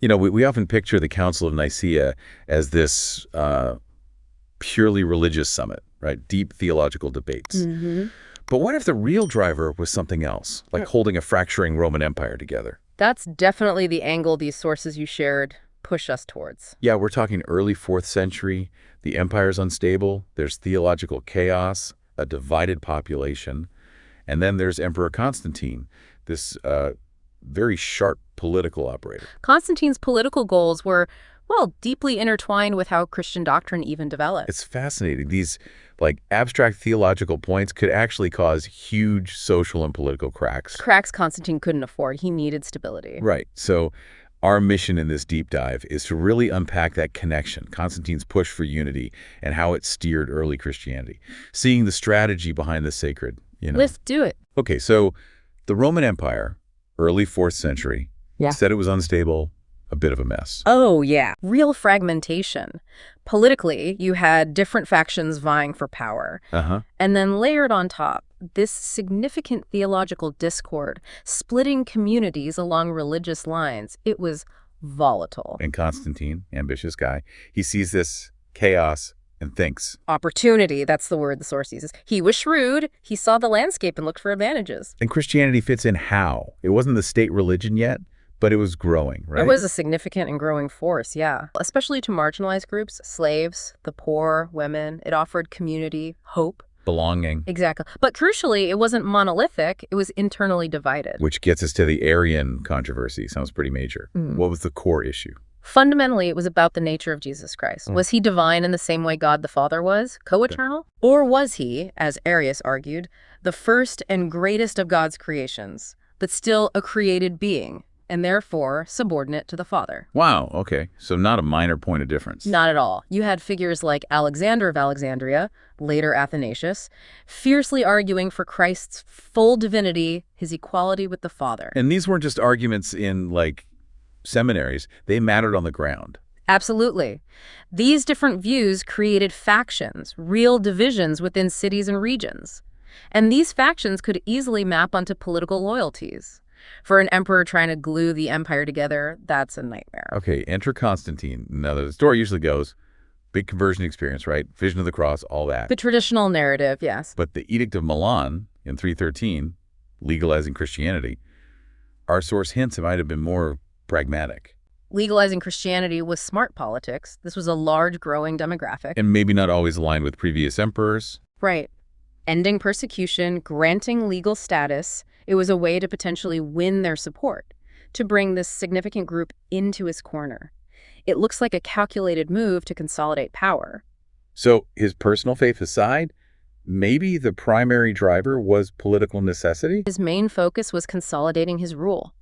We often picture the Council of Nicaea as this purely religious summit, right? Deep theological debates. But what if the real driver was something else, like holding a fracturing Roman Empire together? That's definitely the angle these sources you shared push us towards. Yeah, we're talking early 4th century. The empire's unstable. There's theological chaos, a divided population. And then there's Emperor Constantine, this very sharp political operator. Constantine's political goals were, well, deeply intertwined with how Christian doctrine even developed. It's fascinating. These abstract theological points could actually cause huge social and political cracks. Cracks Constantine couldn't afford. He needed stability. Right. So our mission in this deep dive is to really unpack that connection, Constantine's push for unity, and how it steered early Christianity, seeing the strategy behind the sacred. Let's do it. Okay, so the Roman Empire, early 4th century, said it was unstable, a bit of a mess. Oh, yeah. Real fragmentation. Politically, you had different factions vying for power. And then layered on top, this significant theological discord, splitting communities along religious lines. It was volatile. And Constantine, ambitious guy, he sees this chaos and thinks. Opportunity, that's the word the source uses. He was shrewd. He saw the landscape and looked for advantages. And Christianity fits in how? It wasn't the state religion yet, but it was growing, right? It was a significant and growing force, yeah. Especially to marginalized groups, slaves, the poor, women. It offered community, hope. Belonging. Exactly. But crucially, it wasn't monolithic. It was internally divided. Which gets us to the Arian Controversy. Sounds pretty major. What was the core issue? Fundamentally, it was about the nature of Jesus Christ. Was he divine in the same way God the Father was, co-eternal? Or was he, as Arius argued, the first and greatest of God's creations, but still a created being, and therefore subordinate to the Father? Wow, okay. So not a minor point of difference. Not at all. You had figures like Alexander of Alexandria, later Athanasius, fiercely arguing for Christ's full divinity, his equality with the Father. And these weren't just arguments in, seminaries. They mattered on the ground. Absolutely. These different views created factions, real divisions within cities and regions. And these factions could easily map onto political loyalties. For an emperor trying to glue the empire together, that's a nightmare. Okay, enter Constantine. Now, the story usually goes, big conversion experience, right? Vision of the cross, all that. The traditional narrative, yes. But the Edict of Milan in 313, legalizing Christianity, our source hints it might have been more pragmatic. Legalizing Christianity was smart politics. This was a large, growing demographic. And maybe not always aligned with previous emperors. Right. Ending persecution, granting legal status. It was a way to potentially win their support, to bring this significant group into his corner. It looks like a calculated move to consolidate power. So his personal faith aside, maybe the primary driver was political necessity? His main focus was consolidating his rule.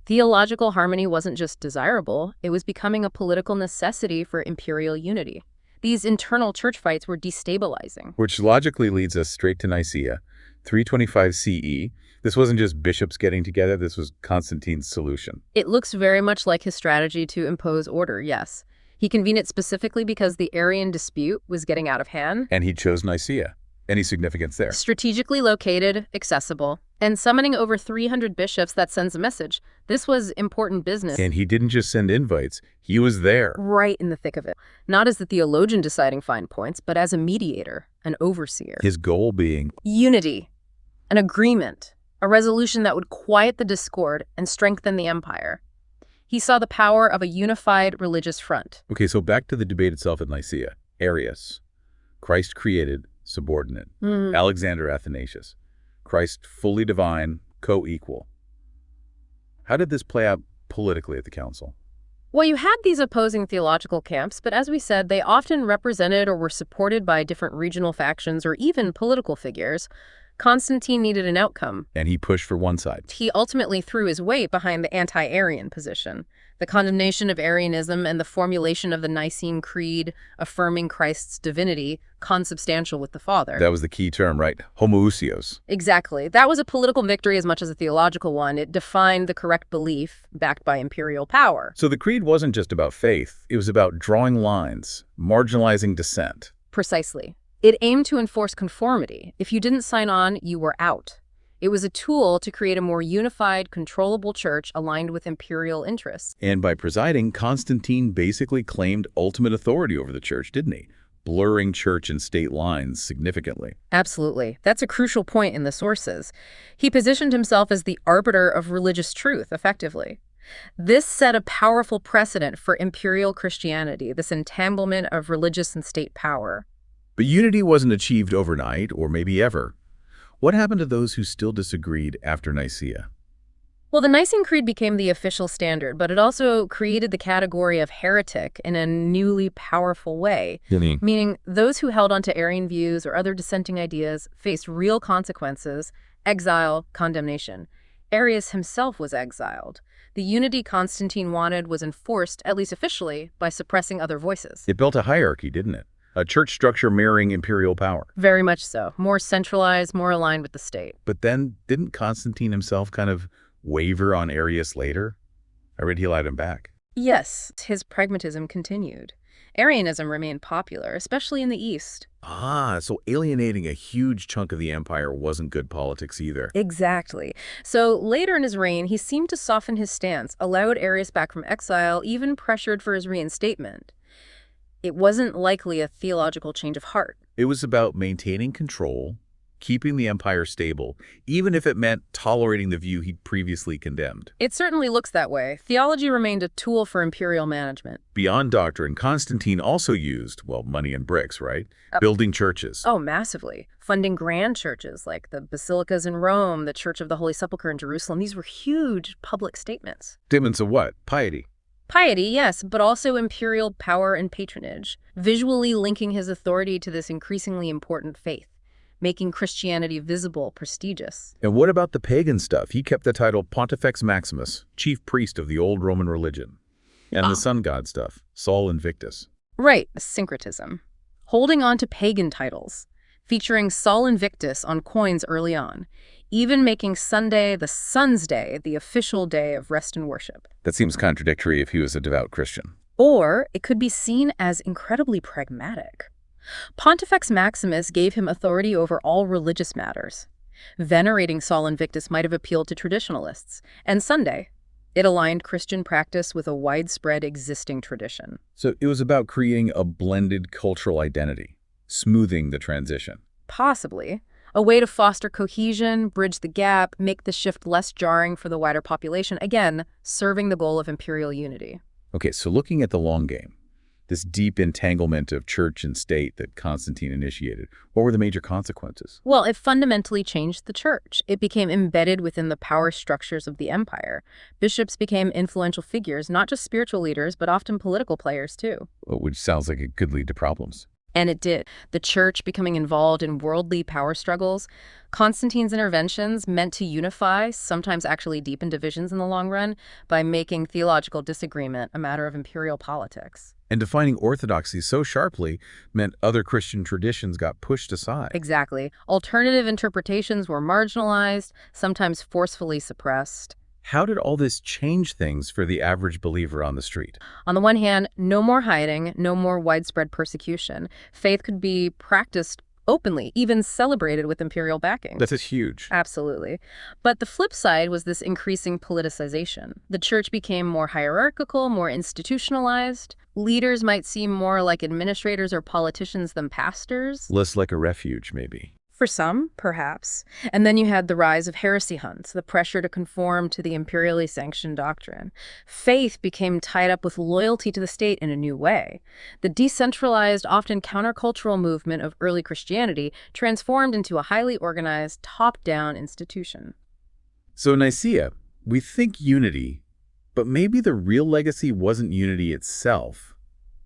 Theological harmony wasn't just desirable, it was becoming a political necessity for imperial unity. These internal church fights were destabilizing. Which logically leads us straight to Nicaea, 325 CE. This wasn't just bishops getting together, this was Constantine's solution. It looks very much like his strategy to impose order, yes. He convened it specifically because the Arian dispute was getting out of hand. And he chose Nicaea. Any significance there? Strategically located, accessible, and summoning over 300 bishops that sends a message. This was important business. And he didn't just send invites, he was there. Right in the thick of it. Not as the theologian deciding fine points, but as a mediator, an overseer. His goal being? Unity, an agreement, a resolution that would quiet the discord and strengthen the empire. He saw the power of a unified religious front. Okay, so back to the debate itself at Nicaea. Arius, Christ created, subordinate. Alexander Athanasius, Christ fully divine, co-equal. How did this play out politically at the council? Well, you had these opposing theological camps, but as we said, they often represented or were supported by different regional factions or even political figures. Constantine needed an outcome. And he pushed for one side. He ultimately threw his weight behind the anti-Arian position. The condemnation of Arianism and the formulation of the Nicene Creed, affirming Christ's divinity, consubstantial with the Father. That was the key term, right? Homoousios. Exactly. That was a political victory as much as a theological one. It defined the correct belief backed by imperial power. So the creed wasn't just about faith. It was about drawing lines, marginalizing dissent. Precisely. It aimed to enforce conformity. If you didn't sign on, you were out. It was a tool to create a more unified, controllable church aligned with imperial interests. And by presiding, Constantine basically claimed ultimate authority over the church, didn't he? Blurring church and state lines significantly. Absolutely. That's a crucial point in the sources. He positioned himself as the arbiter of religious truth, effectively. This set a powerful precedent for imperial Christianity, this entanglement of religious and state power. But unity wasn't achieved overnight, or maybe ever. What happened to those who still disagreed after Nicaea? Well, the Nicene Creed became the official standard, but it also created the category of heretic in a newly powerful way. Meaning those who held onto Arian views or other dissenting ideas faced real consequences: exile, condemnation. Arius himself was exiled. The unity Constantine wanted was enforced, at least officially, by suppressing other voices. It built a hierarchy, didn't it? A church structure mirroring imperial power. Very much so. More centralized, more aligned with the state. But then, didn't Constantine himself kind of waver on Arius later? I read he lied him back. Yes, his pragmatism continued. Arianism remained popular, especially in the East. So alienating a huge chunk of the empire wasn't good politics either. Exactly. So later in his reign, he seemed to soften his stance, allowed Arius back from exile, even pressured for his reinstatement. It wasn't likely a theological change of heart. It was about maintaining control, keeping the empire stable, even if it meant tolerating the view he'd previously condemned. It certainly looks that way. Theology remained a tool for imperial management. Beyond doctrine, Constantine also used, well, money and bricks, right? Building churches. Oh, massively. Funding grand churches like the basilicas in Rome, the Church of the Holy Sepulchre in Jerusalem. These were huge public statements. Statements of what? Piety. Piety, yes, but also imperial power and patronage, visually linking his authority to this increasingly important faith, making Christianity visible, prestigious. And what about the pagan stuff? He kept the title Pontifex Maximus, chief priest of the old Roman religion. And the sun god stuff, Sol Invictus. Right, syncretism. Holding on to pagan titles, featuring Sol Invictus on coins early on, even making Sunday the sun's day, the official day of rest and worship. That seems contradictory if he was a devout Christian. Or it could be seen as incredibly pragmatic. Pontifex Maximus gave him authority over all religious matters. Venerating Sol Invictus might have appealed to traditionalists. And Sunday, it aligned Christian practice with a widespread existing tradition. So it was about creating a blended cultural identity, smoothing the transition. Possibly. A way to foster cohesion, bridge the gap, make the shift less jarring for the wider population, again, serving the goal of imperial unity. Okay, so looking at the long game, this deep entanglement of church and state that Constantine initiated, what were the major consequences? Well, it fundamentally changed the church. It became embedded within the power structures of the empire. Bishops became influential figures, not just spiritual leaders, but often political players too. Which sounds like it could lead to problems. And it did. The church becoming involved in worldly power struggles. Constantine's interventions meant to unify, sometimes actually deepen divisions in the long run, by making theological disagreement a matter of imperial politics. And defining orthodoxy so sharply meant other Christian traditions got pushed aside. Exactly. Alternative interpretations were marginalized, sometimes forcefully suppressed. How did all this change things for the average believer on the street? On the one hand, no more hiding, no more widespread persecution. Faith could be practiced openly, even celebrated with imperial backing. That is huge. Absolutely. But the flip side was this increasing politicization. The church became more hierarchical, more institutionalized. Leaders might seem more like administrators or politicians than pastors. Less like a refuge, maybe. For some, perhaps. And then you had the rise of heresy hunts, the pressure to conform to the imperially sanctioned doctrine. Faith became tied up with loyalty to the state in a new way. The decentralized, often countercultural movement of early Christianity transformed into a highly organized, top-down institution. So Nicaea, we think unity, but maybe the real legacy wasn't unity itself,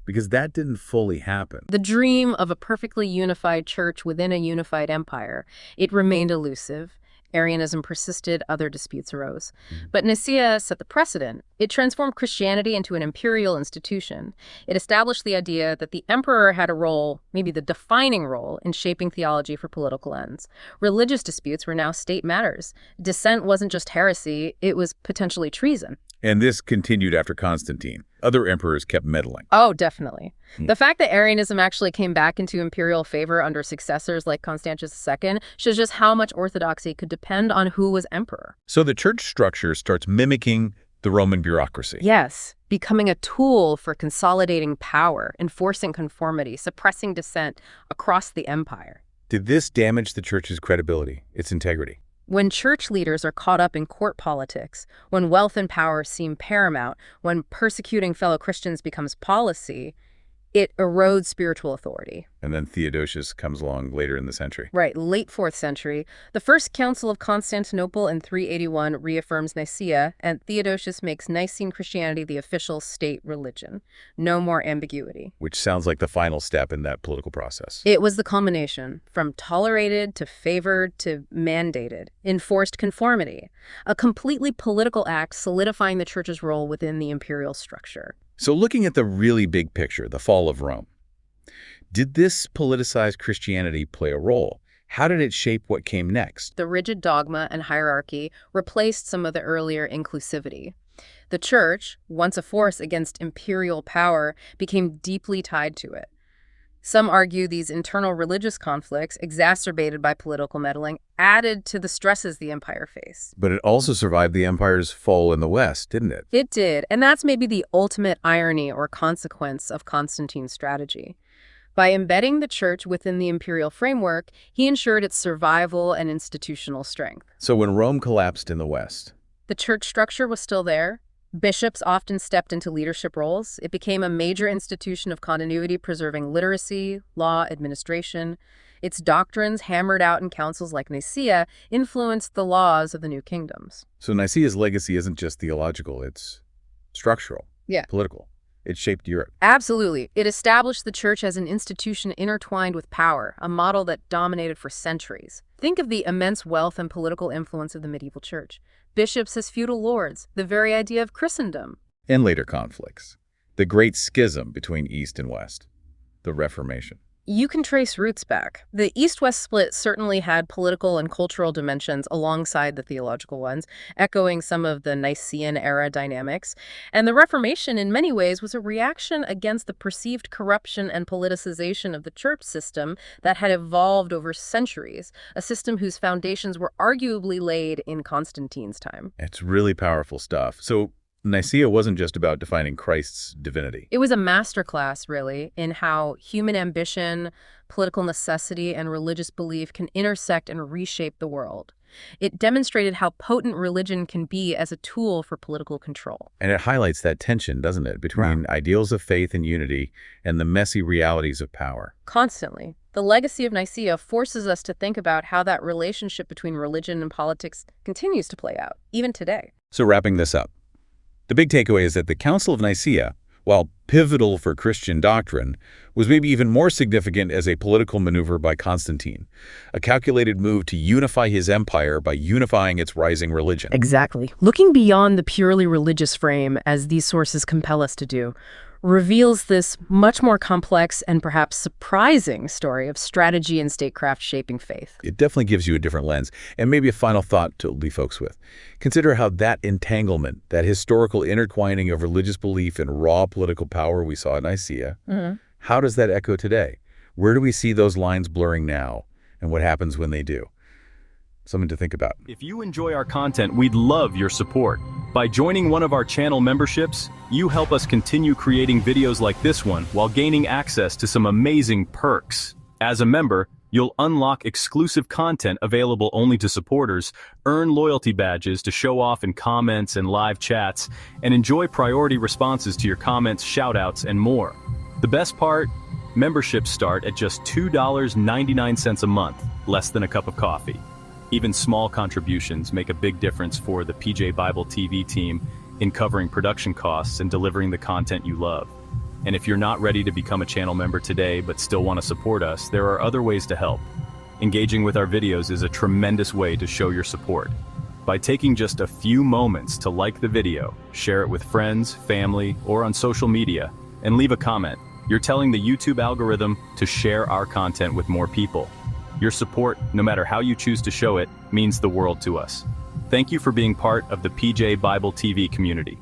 because that didn't fully happen. The dream of a perfectly unified church within a unified empire, it remained elusive. Arianism persisted, other disputes arose. But Nicaea set the precedent. It transformed Christianity into an imperial institution. It established the idea that the emperor had a role, maybe the defining role, in shaping theology for political ends. Religious disputes were now state matters. Dissent wasn't just heresy, it was potentially treason. And this continued after Constantine. other emperors kept meddling. Oh, definitely. The fact that Arianism actually came back into imperial favor under successors like Constantius II shows just how much orthodoxy could depend on who was emperor. So the church structure starts mimicking the Roman bureaucracy. Yes, becoming a tool for consolidating power, enforcing conformity, suppressing dissent across the empire. Did this damage the church's credibility, its integrity? When church leaders are caught up in court politics, when wealth and power seem paramount, when persecuting fellow Christians becomes policy, it erodes spiritual authority. And then Theodosius comes along later in the century. Right, late 4th century. The First Council of Constantinople in 381 reaffirms Nicaea, and Theodosius makes Nicene Christianity the official state religion. No more ambiguity. Which sounds like the final step in that political process. It was the culmination, from tolerated to favored to mandated, enforced conformity, a completely political act solidifying the church's role within the imperial structure. So looking at the really big picture, the fall of Rome, did this politicized Christianity play a role? How did it shape what came next? The rigid dogma and hierarchy replaced some of the earlier inclusivity. The church, once a force against imperial power, became deeply tied to it. Some argue these internal religious conflicts, exacerbated by political meddling, added to the stresses the empire faced. But it also survived the empire's fall in the West, didn't it? It did, and that's maybe the ultimate irony or consequence of Constantine's strategy. By embedding the church within the imperial framework, he ensured its survival and institutional strength. So when Rome collapsed in the West, the church structure was still there. Bishops often stepped into leadership roles. It became a major institution of continuity, preserving literacy, law, administration. Its doctrines, hammered out in councils like Nicaea, influenced the laws of the new kingdoms. So Nicaea's legacy isn't just theological, it's structural, political. It shaped Europe. Absolutely. It established the church as an institution intertwined with power, a model that dominated for centuries. Think of the immense wealth and political influence of the medieval church. Bishops as feudal lords, the very idea of Christendom. And later conflicts. The Great Schism between East and West. The Reformation. You can trace roots back. The East-West split certainly had political and cultural dimensions alongside the theological ones, echoing some of the Nicene-era dynamics. And the Reformation, in many ways, was a reaction against the perceived corruption and politicization of the church system that had evolved over centuries, a system whose foundations were arguably laid in Constantine's time. It's really powerful stuff. So Nicaea wasn't just about defining Christ's divinity. It was a masterclass, really, in how human ambition, political necessity, and religious belief can intersect and reshape the world. It demonstrated how potent religion can be as a tool for political control. And it highlights that tension, doesn't it, between ideals of faith and unity and the messy realities of power. Constantly. The legacy of Nicaea forces us to think about how that relationship between religion and politics continues to play out, even today. So wrapping this up, the big takeaway is that the Council of Nicaea, while pivotal for Christian doctrine, was maybe even more significant as a political maneuver by Constantine, a calculated move to unify his empire by unifying its rising religion. Exactly. Looking beyond the purely religious frame, as these sources compel us to do, reveals this much more complex and perhaps surprising story of strategy and statecraft shaping faith. It definitely gives you a different lens, and maybe a final thought to leave folks with. Consider how that entanglement, that historical intertwining of religious belief and raw political power we saw at Nicaea, how does that echo today? Where do we see those lines blurring now, and what happens when they do? Something to think about. If you enjoy our content, we'd love your support. By joining one of our channel memberships, you help us continue creating videos like this one while gaining access to some amazing perks. As a member, you'll unlock exclusive content available only to supporters, earn loyalty badges to show off in comments and live chats, and enjoy priority responses to your comments, shoutouts, and more. The best part? Memberships start at just $2.99 a month, less than a cup of coffee. Even small contributions make a big difference for the PJ Bible TV team in covering production costs and delivering the content you love. And if you're not ready to become a channel member today but still want to support us, there are other ways to help. Engaging with our videos is a tremendous way to show your support. By taking just a few moments to like the video, share it with friends, family, or on social media, and leave a comment, you're telling the YouTube algorithm to share our content with more people. Your support, no matter how you choose to show it, means the world to us. Thank you for being part of the PJ Bible TV community.